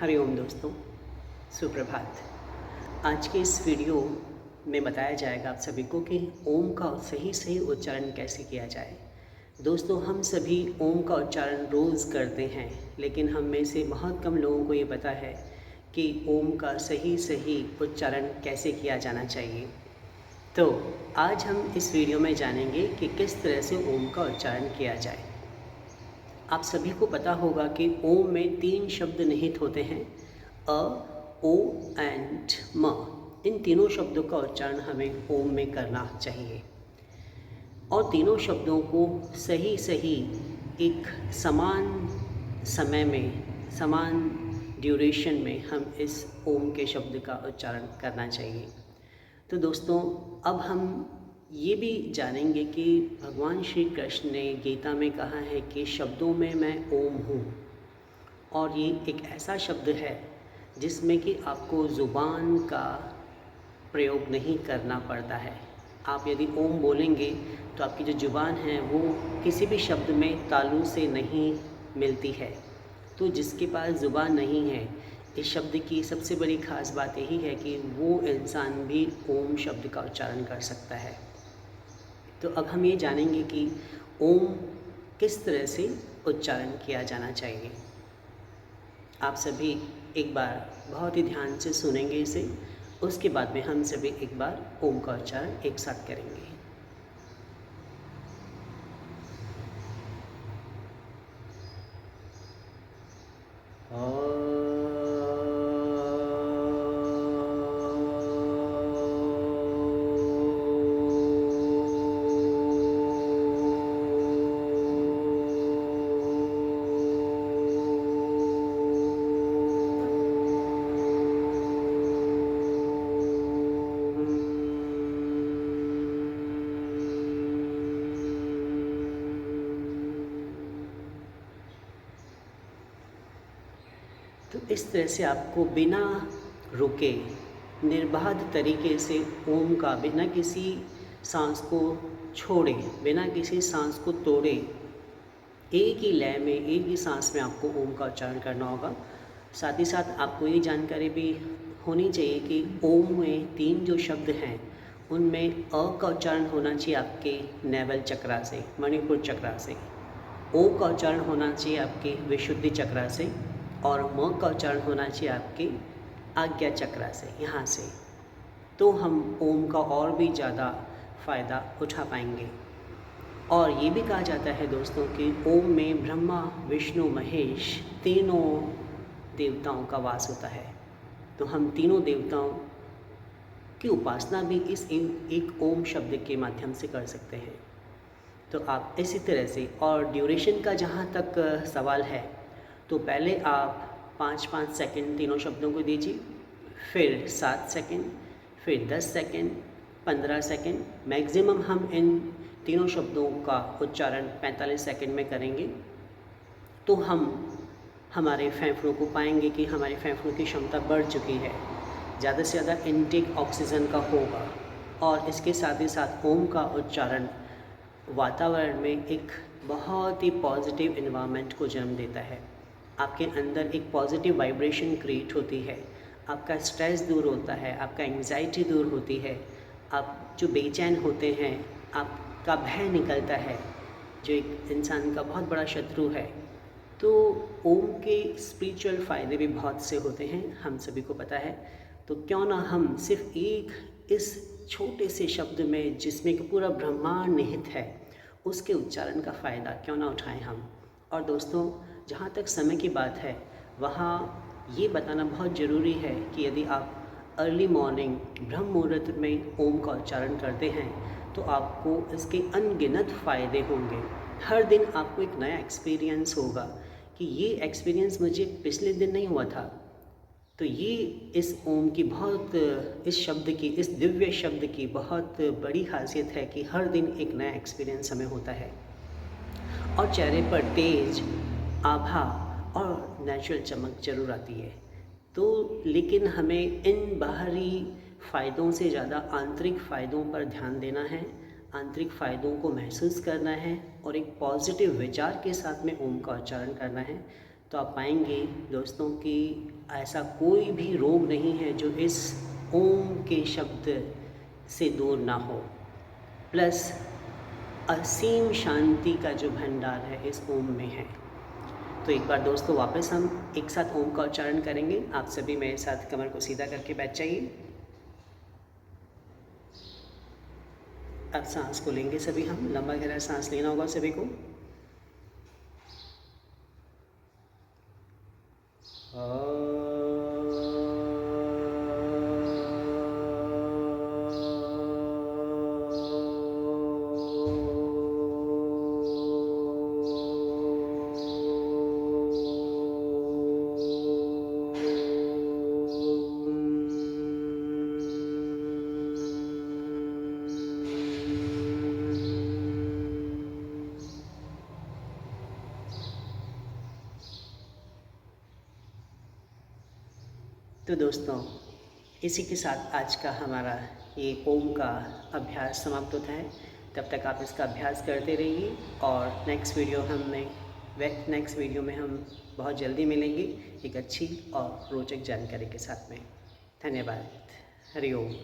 हरिओम दोस्तों, सुप्रभात। आज के इस वीडियो में बताया जाएगा आप सभी को कि ओम का सही उच्चारण कैसे किया जाए। दोस्तों, हम सभी ओम का उच्चारण रोज़ करते हैं, लेकिन हम में से बहुत कम लोगों को ये पता है कि ओम का सही उच्चारण कैसे किया जाना चाहिए। तो आज हम इस वीडियो में जानेंगे कि किस तरह से ओम का उच्चारण किया जाए। आप सभी को पता होगा कि ओम में 3 शब्द निहित होते हैं, अ, ओ एंड म। इन तीनों शब्दों का उच्चारण हमें ओम में करना चाहिए और तीनों शब्दों को सही एक समान समय में, समान ड्यूरेशन में हम इस ओम के शब्द का उच्चारण करना चाहिए। तो दोस्तों, अब हम ये भी जानेंगे कि भगवान श्री कृष्ण ने गीता में कहा है कि शब्दों में मैं ओम हूँ, और ये एक ऐसा शब्द है जिसमें कि आपको ज़ुबान का प्रयोग नहीं करना पड़ता है। आप यदि ओम बोलेंगे तो आपकी जो ज़ुबान है वो किसी भी शब्द में तालु से नहीं मिलती है। तो जिसके पास ज़ुबान नहीं है, इस शब्द की सबसे बड़ी ख़ास बात यही है कि वो इंसान भी ओम शब्द का उच्चारण कर सकता है। तो अब हम ये जानेंगे कि ओम किस तरह से उच्चारण किया जाना चाहिए। आप सभी एक बार बहुत ही ध्यान से सुनेंगे इसे, उसके बाद में हम सभी एक बार ओम का उच्चारण एक साथ करेंगे। तो इस तरह से आपको बिना रुके निर्बाध तरीके से ओम का, बिना किसी सांस को छोड़े, बिना किसी सांस को तोड़े, एक ही लय में, एक ही सांस में आपको ओम का उच्चारण करना होगा। साथ ही साथ आपको ये जानकारी भी होनी चाहिए कि ओम में 3 जो शब्द हैं उनमें अ का उच्चारण होना चाहिए आपके नेवल चक्रा से, मणिपुर चक्रा से। ओ का उच्चारण होना चाहिए आपके विशुद्धि चक्रा से, और म का उच्चारण होना चाहिए आपके आज्ञा चक्रा से, यहाँ से। तो हम ओम का और भी ज़्यादा फ़ायदा उठा पाएंगे। और ये भी कहा जाता है दोस्तों कि ओम में ब्रह्मा, विष्णु, महेश तीनों देवताओं का वास होता है। तो हम तीनों देवताओं की उपासना भी इस एक ओम शब्द के माध्यम से कर सकते हैं। तो आप इसी तरह से, और ड्यूरेशन का जहाँ तक सवाल है, तो पहले आप 5-5 सेकंड तीनों शब्दों को दीजिए, फिर 7 सेकंड, फिर 10 सेकंड, 15 सेकंड। मैक्सिमम हम इन तीनों शब्दों का उच्चारण 45 सेकंड में करेंगे तो हम हमारे फेफड़ों को पाएंगे कि हमारे फेफड़ों की क्षमता बढ़ चुकी है, ज़्यादा से ज़्यादा इनटेक ऑक्सीजन का होगा। और इसके साथ ही साथ ओम का उच्चारण वातावरण में एक बहुत ही पॉजिटिव एनवायरनमेंट को जन्म देता है। आपके अंदर एक पॉजिटिव वाइब्रेशन क्रिएट होती है, आपका स्ट्रेस दूर होता है, आपका एंग्जाइटी दूर होती है, आप जो बेचैन होते हैं, आपका भय निकलता है, जो एक इंसान का बहुत बड़ा शत्रु है। तो ओम के स्पिरिचुअल फ़ायदे भी बहुत से होते हैं, हम सभी को पता है। तो क्यों ना हम सिर्फ एक इस छोटे से शब्द में, जिसमें कि पूरा ब्रह्मांड निहित है, उसके उच्चारण का फ़ायदा क्यों ना उठाएं हम। और दोस्तों, जहाँ तक समय की बात है, वहाँ ये बताना बहुत ज़रूरी है कि यदि आप अर्ली मॉर्निंग ब्रह्म मुहूर्त में ओम का उच्चारण करते हैं तो आपको इसके अनगिनत फ़ायदे होंगे। हर दिन आपको एक नया एक्सपीरियंस होगा कि ये एक्सपीरियंस मुझे पिछले दिन नहीं हुआ था। तो ये इस ओम की बहुत, इस शब्द की, इस दिव्य शब्द की बहुत बड़ी खासियत है कि हर दिन एक नया एक्सपीरियंस हमें होता है और चेहरे पर तेज आभा और नेचुरल चमक जरूर आती है। तो लेकिन हमें इन बाहरी फ़ायदों से ज़्यादा आंतरिक फ़ायदों पर ध्यान देना है, आंतरिक फ़ायदों को महसूस करना है और एक पॉजिटिव विचार के साथ में ओम का उच्चारण करना है। तो आप पाएंगे दोस्तों कि ऐसा कोई भी रोग नहीं है जो इस ओम के शब्द से दूर ना हो। प्लस असीम शांति का जो भंडार है इस ओम में है। तो एक बार दोस्तों वापस हम एक साथ ओम का उच्चारण करेंगे। आप सभी मेरे साथ कमर को सीधा करके बैठ जाइए। अब सांस को लेंगे सभी हम, लंबा गहरा सांस लेना होगा सभी को। तो दोस्तों इसी के साथ आज का हमारा ये ओम का अभ्यास समाप्त होता है। तब तक आप इसका अभ्यास करते रहिए और नेक्स्ट वीडियो में हम बहुत जल्दी मिलेंगे एक अच्छी और रोचक जानकारी के साथ में। धन्यवाद। हरि ओम।